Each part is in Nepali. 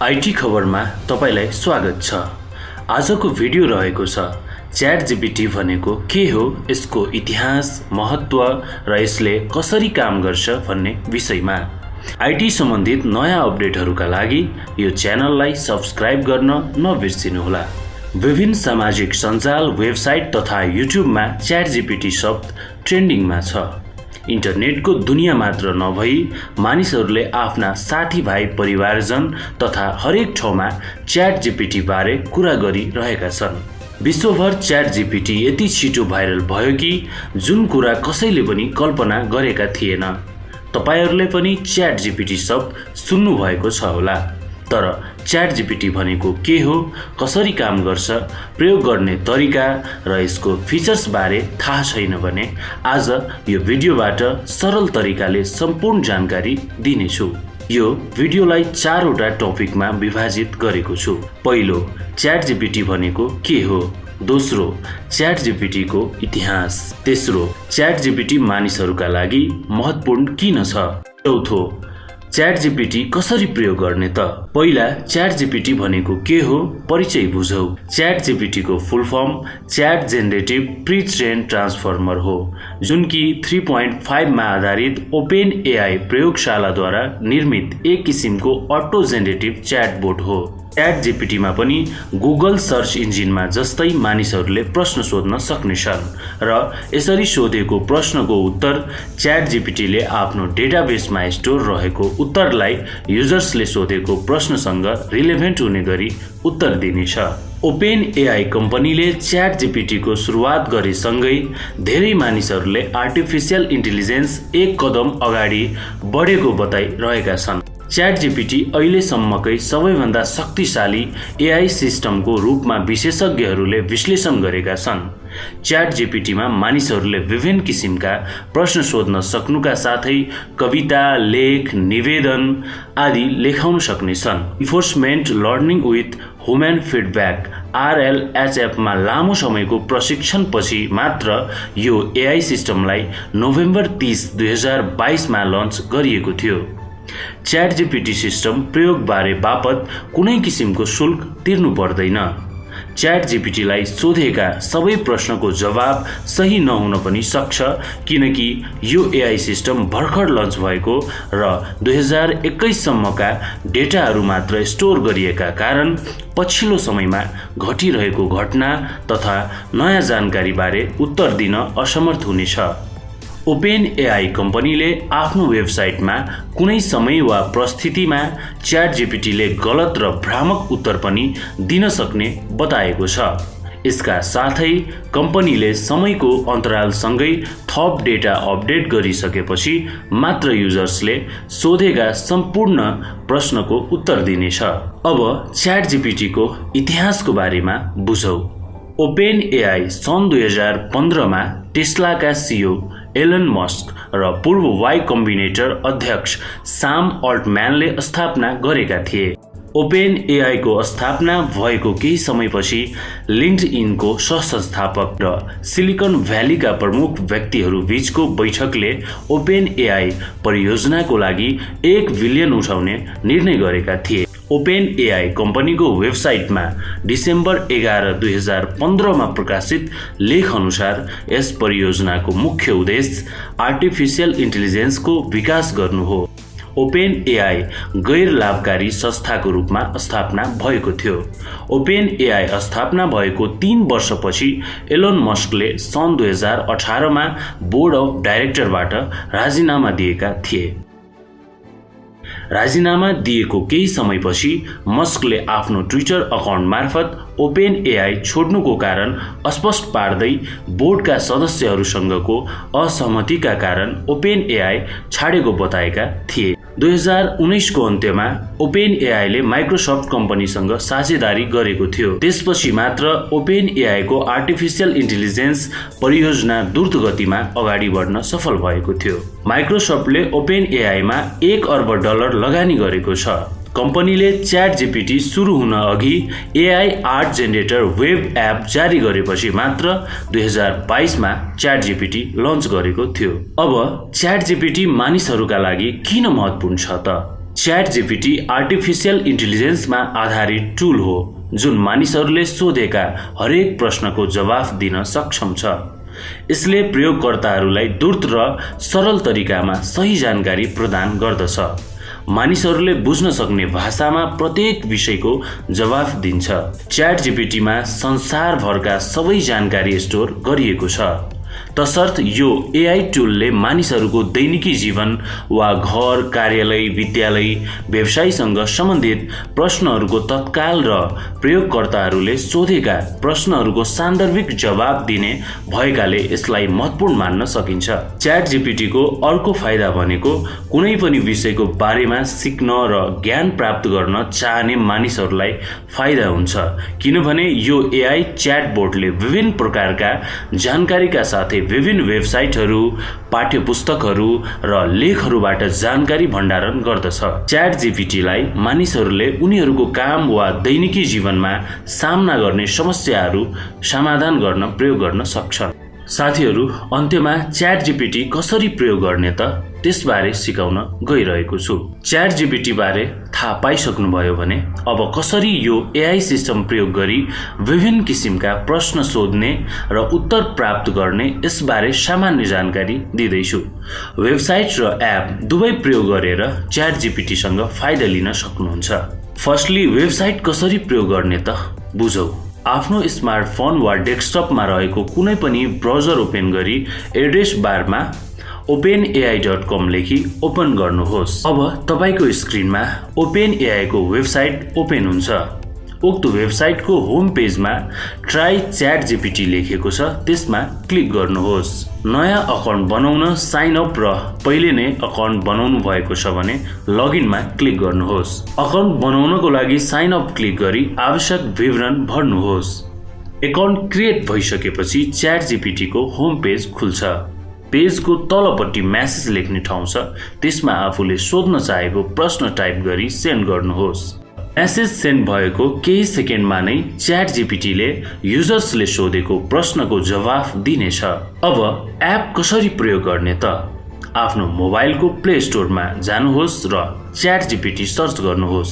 आईटी खबरमा तपाईलाई स्वागत छ। आजको भिडियो रहेको छ च्याटजीपीटी भनेको के हो, यसको इतिहास, महत्त्व र यसले कसरी काम गर्छ भन्ने विषयमा। आईटी सम्बन्धित नयाँ अपडेटहरूका लागि यो च्यानललाई सब्स्क्राइब गर्न नबिर्सिनुहोला। विभिन्न सामाजिक सञ्जाल, वेबसाइट तथा युट्युबमा च्याटजीपीटी शब्द ट्रेन्डिङमा छ। इन्टरनेटको दुनिया मात्र नभई मानिसहरूले आफ्ना साथीभाइ, परिवारजन तथा हरेक ठाउँमा च्याटजीपीटी बारे कुरा गरिरहेका छन्। विश्वभर च्याटजीपीटी यति छिटो भाइरल भयो कि जुन कुरा कसैले पनि कल्पना गरेका थिएन। तपाईहरूले पनि च्याटजीपीटी शब्द सुन्नु भएको छ होला। तर च्याटजीपीटी भनेको के हो, कसरी काम गर्छ, प्रयोग गर्ने तरिका र यसको फिचर्स बारे थाहा छैन भने आज यो भिडियोबाट सरल तरिकाले सम्पूर्ण जानकारी दिनेछु। यो भिडियोलाई 4 वटा टपिकमा विभाजित गरेको छु। पहिलो, च्याटजीपीटी भनेको के हो। दोस्रो, च्याटजीपीटीको इतिहास। तेस्रो, च्याटजीपीटी मानिसहरूका लागि महत्त्वपूर्ण किन छ। चौथो, च्याटजीपीटी कसरी प्रयोग गर्ने त। पहिला च्याटजीपीटी भनेको के हो परिचय बुझौ। च्याटजीपीटीको full form chat generative pre train transformer हो, जुन कि 3.5 मा आधारित ओपेन एआई प्रयोगशालाद्वारा निर्मित एक किसिमको अटो जेनरेटिभ च्याटबोट हो। च्याटजीपीटीमा पनि गुगल सर्च इन्जिनमा जस्तै मानिसहरूले प्रश्न सोध्न सक्नेछन् र यसरी सोधेको प्रश्नको उत्तर च्याटजीपीटीले आफ्नो डेटाबेसमा स्टोर रहेको उत्तरलाई युजर्सले सोधेको प्रश्नसँग रिलेभेन्ट हुने गरी उत्तर दिनेछ। ओपेन एआई कम्पनीले च्याटजीपीटीको सुरुवात गरेसँगै धेरै मानिसहरूले आर्टिफिसियल इन्टेलिजेन्स एक कदम अगाडि बढेको बताइरहेका छन्। च्याटजीपीटी अहिलेसम्मकै सबैभन्दा शक्तिशाली एआई सिस्टमको रूपमा विशेषज्ञहरूले विश्लेषण गरेका छन्। च्याटजीपीटीमा मानिसहरूले विभिन्न किसिमका प्रश्न सोध्न सक्नुका साथै कविता, लेख, निवेदन आदि लेखाउन सक्नेछन्। Enforcement learning with human feedback RLHF मा लामो समयको प्रशिक्षणपछि मात्र यो एआई सिस्टमलाई नोभेम्बर 30, 2022 मा लन्च गरिएको थियो। च्याटजीपीटी सिस्टम प्रयोग बारे बापत कुनै किसिमको शुल्क तिर्नु पर्दैन। च्याटजीपीटीलाई सोधेका सबै प्रश्नको जवाब सही नहुन पनि सक्छ, किनकि यो एआई सिस्टम भर्खर लन्च भएको र 2021 सम्मका डेटाहरू मात्र स्टोर गरिएका कारण पछिल्लो समयमा घटिरहेको घटना तथा नयाँ जानकारी बारे उत्तर दिन असमर्थ हुनेछ। ओपेन एआई कम्पनीले आफ्नो वेबसाइटमा कुनै समय वा परिस्थितिमा च्याटजीपीटीले गलत र भ्रामक उत्तर पनि दिन सक्ने बताएको छ। यसका साथै कम्पनीले समयको अन्तरालसँगै थप डेटा अपडेट गरिसकेपछि मात्र युजर्सले सोधेका सम्पूर्ण प्रश्नको उत्तर दिनेछ। अब च्याटजीपीटीको इतिहासको बारेमा बुझौ। ओपेन एआई सन् 2015 मा टेस्लाका सिइओ एलन मस्क र पूर्व वाई कम्बिनेटर अध्यक्ष साम अल्टम्यानले स्थापना गरेका थिए। ओपेन एआई को स्थापना भएको केही समयपछि लिङ्क्डइनको सहसंस्थापक र सिलिकन भ्यालीका प्रमुख व्यक्तिहरू बीचको बैठकले ओपेन एआई परियोजनाको लागि 1 बिलियन उठाउने निर्णय गरेका थिए। ओपेन एआई कम्पनीको वेबसाइटमा डिसेम्बर 11, 2015 मा प्रकाशित लेख अनुसार यस परियोजनाको मुख्य उद्देश्य आर्टिफिसियल इन्टेलिजेन्सको विकास गर्नु हो। ओपेन एआई गैर लाभकारी संस्थाको रूपमा स्थापना भएको थियो। ओपेन एआई स्थापना भएको 3 वर्षपछि एलन मस्कले सन् 2018 मा बोर्ड अफ डाइरेक्टरबाट राजीनामा दिएका थिए। राजीनामा दिएको केही समयपछि मस्कले आफ्नो ट्विटर अकाउन्ट मार्फत ओपेन एआई छोड्नुको कारण स्पष्ट पार्दै बोर्डका सदस्यहरूसँगको असहमतिका कारण ओपेन एआई छाडेको बताएका थिए। 2019 को अन्त्यमा ओपेन एआईले माइक्रोसफ्ट कम्पनीसँग साझेदारी गरेको थियो। त्यसपछि मात्र ओपेन एआई को आर्टिफिसियल इन्टेलिजेन्स परियोजना द्रुत गतिमा अगाडि बढ्न सफल भएको थियो। माइक्रोसफ्टले ओपेन एआईमा $1 अर्ब लगानी गरेको छ। कम्पनीले च्याटजीपीटी सुरु हुन अघि AI art generator web app जारी गरेपछि मात्र 2022 मा च्याटजीपीटी लन्च गरेको थियो। अब च्याटजीपीटी मानिसहरूका लागि किन महत्त्वपूर्ण छ त? च्याट जीपीटी आर्टिफिशियल इन्टेलिजेन्समा आधारित टुल हो जुन मानिसहरूले सोधेका हरेक प्रश्नको जवाफ दिन सक्षम छ। यसले प्रयोगकर्ताहरूलाई द्रुत र सरल तरिकामा सही जानकारी प्रदान गर्दछ। मानिसहरूले बुझ्न सक्ने भाषामा प्रत्येक विषयको जवाफ दिन्छ। च्याट जीपीटीमा संसारभरका सबै जानकारी स्टोर गरिएको छ, तसर्थ यो एआई टुलले मानिसहरूको दैनिकी जीवन वा घर, कार्यालय, विद्यालय, व्यवसायसँग सम्बन्धित प्रश्नहरूको तत्काल र प्रयोगकर्ताहरूले सोधेका प्रश्नहरूको सान्दर्भिक जवाब दिने भएकाले यसलाई महत्त्वपूर्ण मान्न सकिन्छ। च्याट जीपीटीको अर्को फाइदा भनेको कुनै पनि विषयको बारेमा सिक्न र ज्ञान प्राप्त गर्न चाहने मानिसहरूलाई फाइदा हुन्छ, किनभने यो एआई च्याटबोटले विभिन्न प्रकारका जानकारीका साथै विभिन्न वेबसाइटहरू, पाठ्यपुस्तकहरू र लेखहरूबाट जानकारी भण्डारण गर्दछ। च्याट जीपीटीलाई मानिसहरूले उनीहरूको काम वा दैनिकी जीवनमा सामना गर्ने समस्याहरू समाधान गर्न प्रयोग गर्न सक्छन्। साथीहरू, अन्त्यमा च्याट जीपीटी कसरी प्रयोग गर्ने त त्यसबारे सिकाउन गइरहेको छु। च्याट जीपीटी बारे थाहा पाइसक्नुभयो भने अब कसरी यो एआई सिस्टम प्रयोग गरी विभिन्न किसिमका प्रश्न सोध्ने र उत्तर प्राप्त गर्ने यसबारे सामान्य जानकारी दिँदैछु। वेबसाइट र एप दुवै प्रयोग गरेर च्याट जीपीटीसँग फाइदा लिन सक्नुहुन्छ। फर्स्टली, वेबसाइट कसरी प्रयोग गर्ने त बुझौँ। आफ्नो स्मार्टफोन वा डेस्कटपमा रहेको कुनै पनि ब्राउजर ओपन गरी एड्रेस बारमा openai.com लेखी ओपन गर्नुहोस्। अब तपाईको स्क्रिनमा ओपनएआई को वेबसाइट ओपन हुन्छ। उक्त वेबसाइटको होम पेजमा ट्राई च्याट जीपीटी लेखेको छ, त्यसमा क्लिक गर्नुहोस्। नयाँ अकाउन्ट बनाउन साइन अप र पहिले नै अकाउन्ट बनाउनु भएको छ भने लगइनमा क्लिक गर्नुहोस्। अकाउन्ट बनाउनको लागि साइन अप क्लिक गरी आवश्यक विवरण भर्नुहोस्। अकाउन्ट क्रिएट भइसकेपछि च्याट जीपीटी को होम पेज खुल्छ। पेजको तलपट्टि मेसेज लेख्ने ठाउँ छ, त्यसमा आफूले सोध्न चाहेको प्रश्न टाइप गरी सेन्ड गर्नुहोस्। मेसेज सेन्ड भएको केही सेकेन्डमा नै च्याट जीपीटीले युजर्सले सोधेको प्रश्नको जवाफ दिनेछ। अब एप कसरी प्रयोग गर्ने त? आफ्नो मोबाइलको प्ले स्टोरमा जानुहोस् र च्याट जीपीटी सर्च गर्नुहोस्।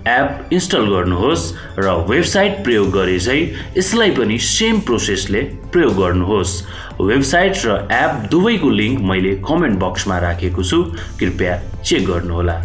एप इन्स्टल गर्नुहोस् र वेबसाइट प्रयोग गरे झै यसलाई पनि सेम प्रोसेसले प्रयोग गर्नुहोस्। वेबसाइट र एप दुवैको लिङ्क मैले कमेन्ट बक्समा राखेको छु, कृपया चेक गर्नुहोला।